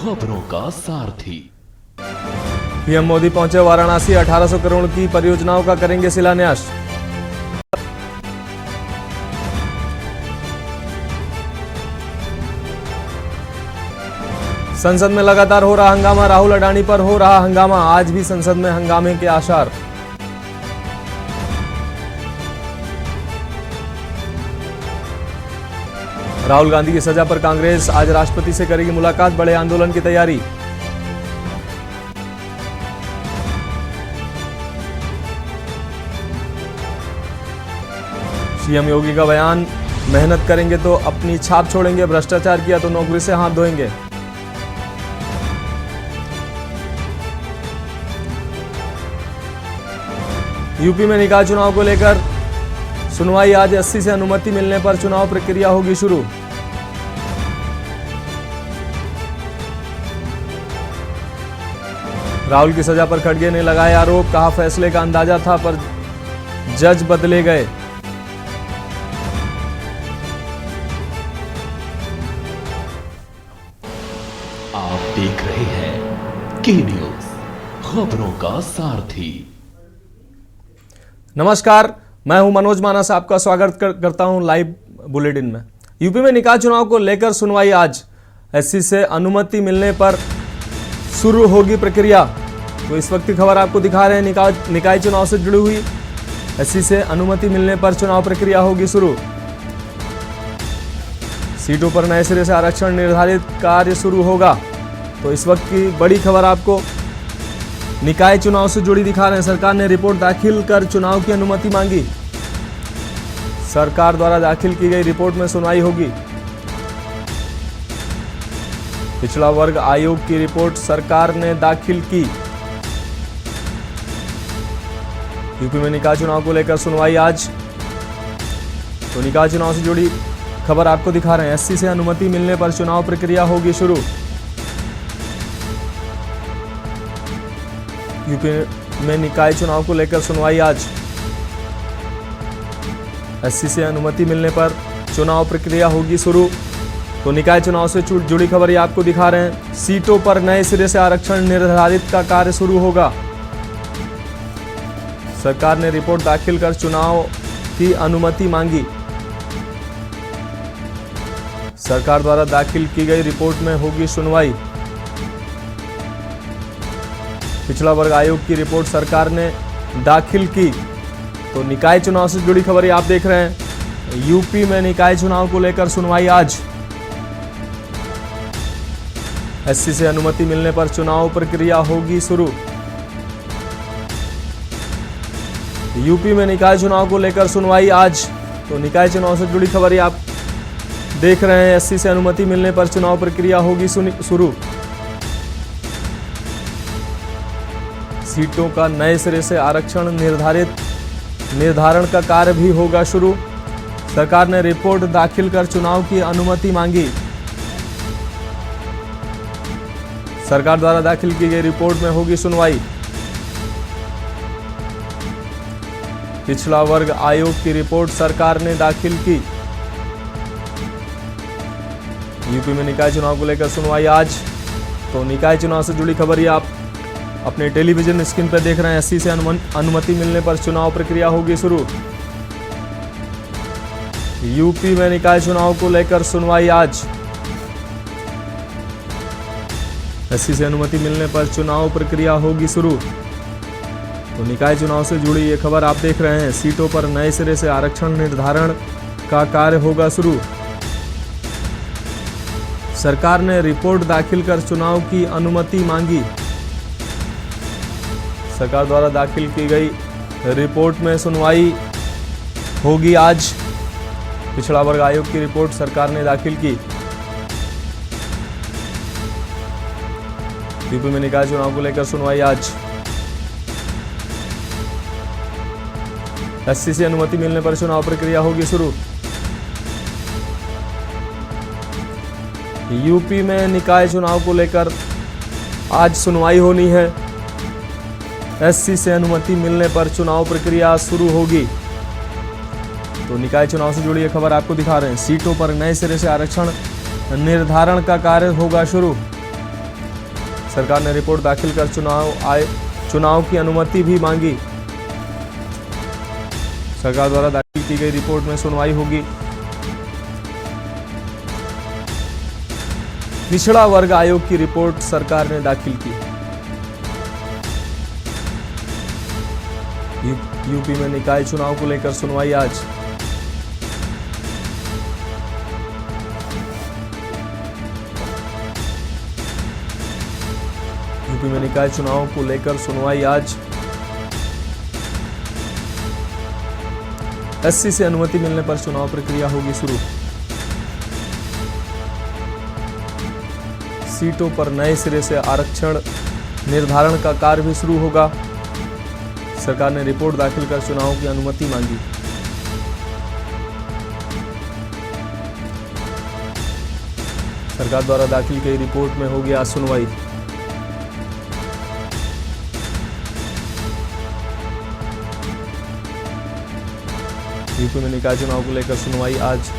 खबरों का सारथी। पीएम मोदी पहुंचे वाराणसी, 1800 करोड़ की परियोजनाओं का करेंगे शिलान्यास। संसद में लगातार हो रहा हंगामा, राहुल अडानी पर हो रहा हंगामा, आज भी संसद में हंगामे के आसार। राहुल गांधी की सजा पर कांग्रेस आज राष्ट्रपति से करेगी मुलाकात, बड़े आंदोलन की तैयारी। सीएम योगी का बयान, मेहनत करेंगे तो अपनी छाप छोड़ेंगे, भ्रष्टाचार किया तो नौकरी से हाथ धोएंगे। यूपी में निकाय चुनाव को लेकर सुनवाई आज, 80 से अनुमति मिलने पर चुनाव प्रक्रिया होगी शुरू। राहुल की सजा पर खड़गे ने लगाए आरोप, कहा फैसले का अंदाजा था पर जज बदले गए। आप देख रहे हैं के न्यूज, खबरों का सारथी। नमस्कार, मैं हूं मनोज मानस, आपका स्वागत करता हूं लाइव बुलेटिन में। यूपी में निकाय चुनाव को लेकर सुनवाई आज, 80 से अनुमति मिलने पर शुरू होगी प्रक्रिया। तो इस वक्त की खबर आपको दिखा रहे हैं, निकाय चुनाव से जुड़ी हुई 80 से अनुमति मिलने पर चुनाव प्रक्रिया होगी शुरू। सीटों पर नए सिरे से आरक्षण निर्धारित कार्य शुरू होगा। तो इस वक्त की बड़ी खबर आपको निकाय चुनाव से जुड़ी दिखा रहे हैं। सरकार ने रिपोर्ट दाखिल कर चुनाव की अनुमति मांगी। सरकार द्वारा दाखिल की गई रिपोर्ट में सुनवाई होगी। पिछड़ा वर्ग आयोग की रिपोर्ट सरकार ने दाखिल की। यूपी में निकाय चुनाव को लेकर सुनवाई आज। तो निकाय चुनाव से जुड़ी खबर आपको दिखा रहे हैं, 80 से अनुमति मिलने पर चुनाव प्रक्रिया होगी शुरू। यूपी में निकाय चुनाव को लेकर सुनवाई आज, 80 से अनुमति मिलने पर चुनाव प्रक्रिया होगी शुरू। तो निकाय चुनाव से जुड़ी खबर ये आपको दिखा रहे हैं, सीटों पर नए सिरे से आरक्षण निर्धारित का कार्य शुरू होगा। सरकार ने रिपोर्ट दाखिल कर चुनाव की अनुमति मांगी। सरकार द्वारा दाखिल की गई रिपोर्ट में होगी सुनवाई। पिछड़ा वर्ग आयोग की रिपोर्ट सरकार ने दाखिल की। तो निकाय चुनाव से जुड़ी खबर आप देख रहे हैं, यूपी में निकाय चुनाव को लेकर सुनवाई आज, 80 से अनुमति मिलने पर चुनाव प्रक्रिया होगी शुरू। यूपी में निकाय चुनाव को लेकर सुनवाई आज। तो निकाय चुनाव से जुड़ी खबर आप देख रहे हैं, 80 से अनुमति मिलने पर चुनाव प्रक्रिया होगी शुरू। सीटों का नए सिरे से आरक्षण निर्धारण का कार्य भी होगा शुरू। सरकार ने रिपोर्ट दाखिल कर चुनाव की अनुमति मांगी। सरकार द्वारा दाखिल की गई रिपोर्ट में होगी सुनवाई। पिछड़ा वर्ग आयोग की रिपोर्ट सरकार ने दाखिल की। यूपी में निकाय चुनाव को लेकर सुनवाई आज। तो निकाय चुनाव से जुड़ी खबर ये आप अपने टेलीविजन स्क्रीन पर देख रहे हैं, 80 से अनुमति मिलने पर चुनाव प्रक्रिया होगी शुरू। यूपी में निकाय चुनाव को लेकर सुनवाई आज, 80 से अनुमति मिलने पर चुनाव प्रक्रिया होगी शुरू। तो निकाय चुनाव से जुड़ी ये खबर आप देख रहे हैं, सीटों पर नए सिरे से आरक्षण निर्धारण का कार्य होगा शुरू। सरकार ने रिपोर्ट दाखिल कर चुनाव की अनुमति मांगी। सरकार द्वारा दाखिल की गई रिपोर्ट में सुनवाई होगी आज। पिछड़ा वर्ग आयोग की रिपोर्ट सरकार ने दाखिल की। यूपी में निकाय चुनाव को लेकर सुनवाई आज, 80 से अनुमति मिलने पर चुनाव प्रक्रिया होगी शुरू। यूपी में निकाय चुनाव को लेकर आज सुनवाई होनी है, 80 से अनुमति मिलने पर चुनाव प्रक्रिया शुरू होगी। तो निकाय चुनाव से जुड़ी ये खबर आपको दिखा रहे हैं, सीटों पर नए सिरे से आरक्षण निर्धारण का कार्य होगा शुरू। सरकार ने रिपोर्ट दाखिल कर चुनाव की अनुमति भी मांगी। सरकार द्वारा दाखिल की गई रिपोर्ट में सुनवाई होगी। पिछड़ा वर्ग आयोग की रिपोर्ट सरकार ने दाखिल की। यूपी में निकाय चुनाव को लेकर सुनवाई आज। यूपी में निकाय चुनाव को लेकर सुनवाई आज। एससी से अनुमति मिलने पर चुनाव प्रक्रिया होगी शुरू। सीटों पर नए सिरे से आरक्षण निर्धारण का कार्य भी शुरू होगा। सरकार ने रिपोर्ट दाखिल कर चुनाव की अनुमति मांगी। सरकार द्वारा दाखिल की रिपोर्ट में होगी आज सुनवाई। यूपी में निकाय चुनाव को लेकर सुनवाई आज।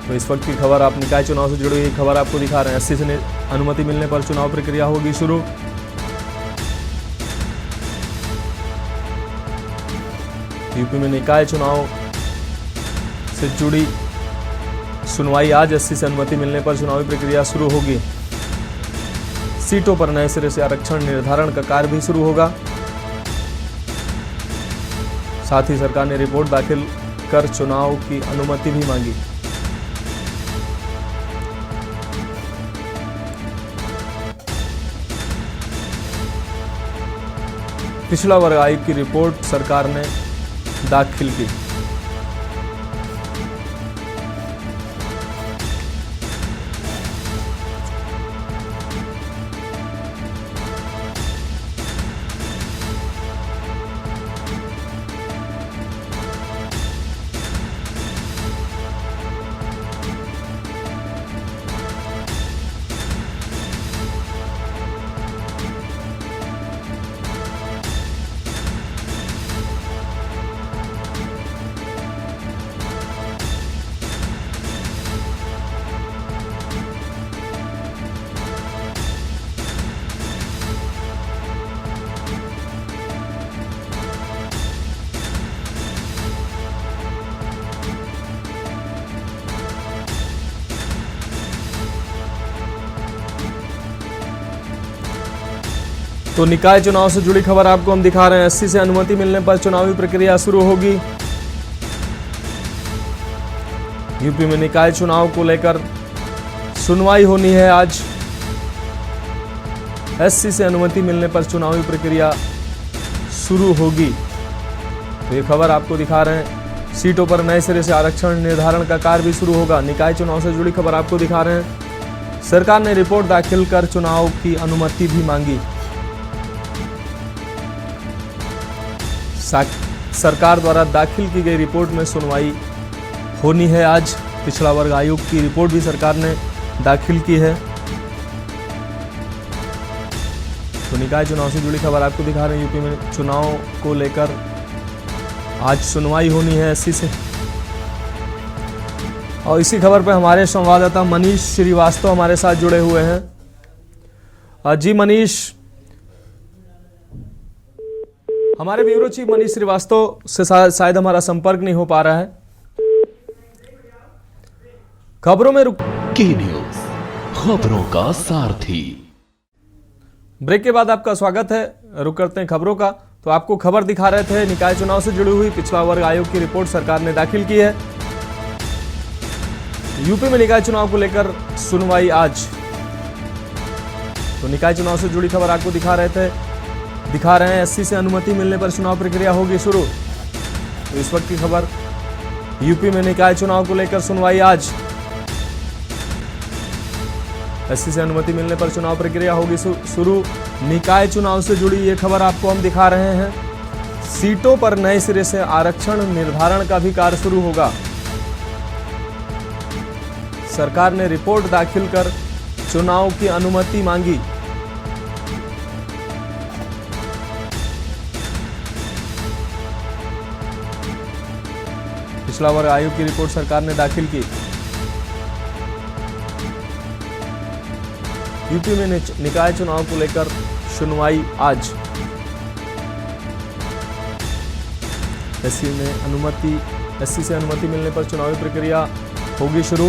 तो इस वक्त की खबर, आप निकाय चुनाव से जुड़ी हुई खबर आपको दिखा रहे हैं। 80 से अनुमति मिलने पर चुनाव प्रक्रिया होगी शुरू। यूपी में निकाय चुनाव से जुड़ी सुनवाई आज। 80 से अनुमति मिलने पर चुनावी प्रक्रिया शुरू होगी। सीटों पर नए सिरे से आरक्षण निर्धारण का कार्य भी शुरू होगा। साथ ही सरकार ने रिपोर्ट दाखिल कर चुनाव की अनुमति भी मांगी। पिछड़ा वर्ग आयोग की रिपोर्ट सरकार ने दाखिल की। तो निकाय चुनाव से जुड़ी खबर आपको हम दिखा रहे हैं। 80 से अनुमति मिलने पर चुनावी प्रक्रिया शुरू होगी। यूपी में निकाय चुनाव को लेकर सुनवाई होनी है आज। 80 से अनुमति मिलने पर चुनावी प्रक्रिया शुरू होगी। तो ये खबर आपको दिखा रहे हैं। सीटों पर नए सिरे से आरक्षण निर्धारण का कार्य भी शुरू होगा। निकाय चुनाव से जुड़ी खबर आपको दिखा रहे हैं। सरकार ने रिपोर्ट दाखिल कर चुनाव की अनुमति भी मांगी। सरकार द्वारा दाखिल की गई रिपोर्ट में सुनवाई होनी है आज। पिछड़ा वर्ग आयोग की रिपोर्ट भी सरकार ने दाखिल की है। तो निकाय चुनाव से जुड़ी खबर आपको दिखा रहे हैं। यूपी में चुनाव को लेकर आज सुनवाई होनी है 80 से। और इसी खबर पर हमारे संवाददाता मनीष श्रीवास्तव हमारे साथ जुड़े हुए हैं। जी मनीष, हमारे ब्यूरो चीफ मनीष श्रीवास्तव से शायद हमारा संपर्क नहीं हो पा रहा है। खबरों में के न्यूज, खबरों का सारथी। ब्रेक के बाद आपका स्वागत है। रुक करते हैं खबरों का। तो आपको खबर दिखा रहे थे, निकाय चुनाव से जुड़ी हुई पिछड़ा वर्ग आयोग की रिपोर्ट सरकार ने दाखिल की है। यूपी में निकाय चुनाव को लेकर सुनवाई आज। तो निकाय चुनाव से जुड़ी खबर आपको दिखा रहे हैं। 80 से अनुमति मिलने पर चुनाव प्रक्रिया होगी शुरू। तो इस वक्त की खबर, यूपी में निकाय चुनाव को लेकर सुनवाई आज। 80 से अनुमति मिलने पर चुनाव प्रक्रिया होगी शुरू। निकाय चुनाव से जुड़ी ये खबर आपको हम दिखा रहे हैं। सीटों पर नए सिरे से आरक्षण निर्धारण का भी कार्य शुरू होगा। सरकार ने रिपोर्ट दाखिल कर चुनाव की अनुमति मांगी। पिछड़ा वर्ग आयोग की रिपोर्ट सरकार ने दाखिल की। यूपी में निकाय चुनाव को लेकर सुनवाई आज। एससी से अनुमति मिलने पर चुनावी प्रक्रिया होगी शुरू।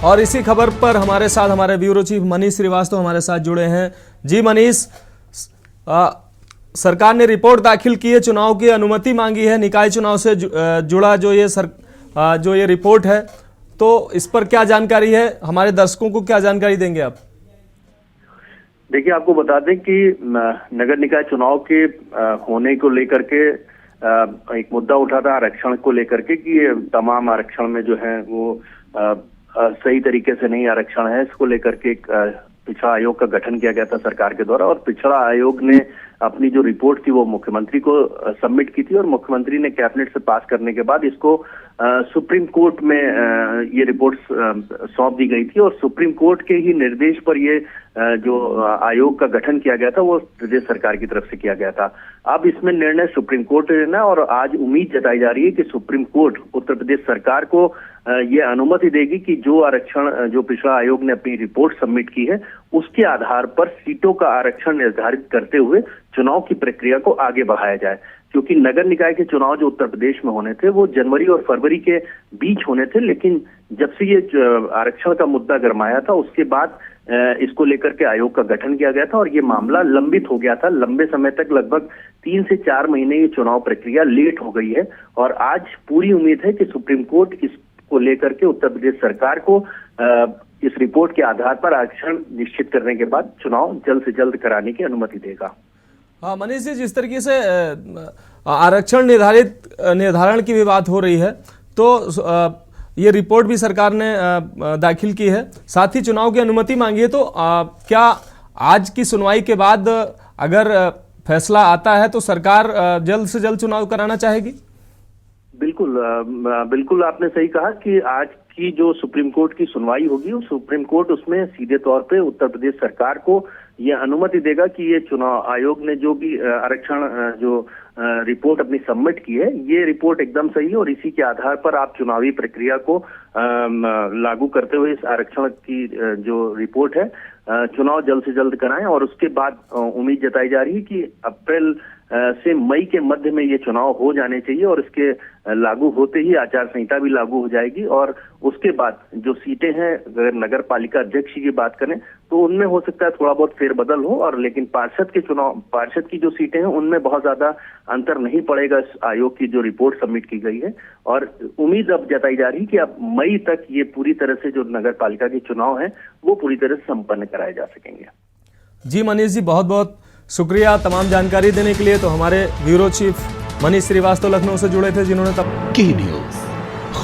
और इसी खबर पर हमारे साथ हमारे ब्यूरो चीफ मनीष श्रीवास्तव हमारे साथ जुड़े हैं। जी मनीष, सरकार ने रिपोर्ट दाखिल की है, चुनाव की अनुमति मांगी है, निकाय चुनाव से जुड़ा जो ये रिपोर्ट है, तो इस पर क्या जानकारी है, हमारे दर्शकों को क्या जानकारी देंगे आप? देखिए, आपको बता दें कि नगर निकाय चुनाव के होने को लेकर के एक मुद्दा उठा था आरक्षण को लेकर के कि ये तमाम आरक्षण में जो है वो सही तरीके से नहीं आरक्षण है। इसको लेकर के एक पिछड़ा आयोग का गठन किया गया था सरकार के द्वारा, और पिछड़ा आयोग ने अपनी जो रिपोर्ट थी वो मुख्यमंत्री को सबमिट की थी, और मुख्यमंत्री ने कैबिनेट से पास करने के बाद इसको सुप्रीम कोर्ट में ये रिपोर्ट सौंप दी गई थी, और सुप्रीम कोर्ट के ही निर्देश पर ये जो आयोग का गठन किया गया था वो प्रदेश सरकार की तरफ से किया गया था। अब इसमें निर्णय सुप्रीम कोर्ट ने लेना, और आज उम्मीद जताई जा रही है कि सुप्रीम कोर्ट उत्तर प्रदेश सरकार को ये अनुमति देगी कि जो आरक्षण जो पिछड़ा आयोग ने अपनी रिपोर्ट सबमिट की है उसके आधार पर सीटों का आरक्षण निर्धारित करते हुए चुनाव की प्रक्रिया को आगे बढ़ाया जाए। क्योंकि नगर निकाय के चुनाव जो उत्तर प्रदेश में होने थे वो जनवरी और फरवरी के बीच होने थे, लेकिन जब से ये आरक्षण का मुद्दा गरमाया था उसके बाद इसको लेकर के आयोग का गठन किया गया था, और ये मामला लंबित हो गया था। लंबे समय तक, लगभग 3 से 4 महीने ये चुनाव प्रक्रिया लेट हो गई है, और आज पूरी उम्मीद है कि सुप्रीम कोर्ट इसको लेकर के उत्तर प्रदेश सरकार को इस रिपोर्ट के आधार पर आरक्षण निश्चित करने के बाद चुनाव जल्द से जल्द कराने की अनुमति देगा। हाँ मनीष जी, जिस तरीके से आरक्षण निर्धारण की भी बात हो रही है, तो ये रिपोर्ट भी सरकार ने दाखिल की है, साथ ही चुनाव की अनुमति मांगी है, तो क्या आज की सुनवाई के बाद अगर फैसला आता है तो सरकार जल्द से जल्द चुनाव कराना चाहेगी? बिल्कुल आपने सही कहा कि आज की जो सुप्रीम कोर्ट की सुनवाई होगी, वो सुप्रीम कोर्ट उसमें सीधे तौर पे उत्तर प्रदेश सरकार को ये अनुमति देगा कि ये चुनाव आयोग ने जो भी आरक्षण जो रिपोर्ट अपनी सबमिट की है, ये रिपोर्ट एकदम सही है, और इसी के आधार पर आप चुनावी प्रक्रिया को लागू करते हुए इस आरक्षण की जो रिपोर्ट है चुनाव जल्द से जल्द कराएं। और उसके बाद उम्मीद जताई जा रही है कि अप्रैल से मई के मध्य में ये चुनाव हो जाने चाहिए, और इसके लागू होते ही आचार संहिता भी लागू हो जाएगी, और उसके बाद जो सीटें हैं, अगर नगर पालिका अध्यक्ष की बात करें तो उनमें हो सकता है थोड़ा बहुत फेरबदल हो, और लेकिन पार्षद की जो सीटें हैं उनमें बहुत ज्यादा अंतर नहीं पड़ेगा इस आयोग की जो रिपोर्ट सबमिट की गई है। और उम्मीद अब जताई जा रही है कि अब मई तक ये पूरी तरह से जो नगर पालिका के चुनाव है वो पूरी तरह से संपन्न कराए जा सकेंगे। जी मनीष जी, बहुत बहुत शुक्रिया तमाम जानकारी देने के लिए। तो हमारे ब्यूरो चीफ मनीष श्रीवास्तव लखनऊ से जुड़े थे, जिन्होंने के न्यूज़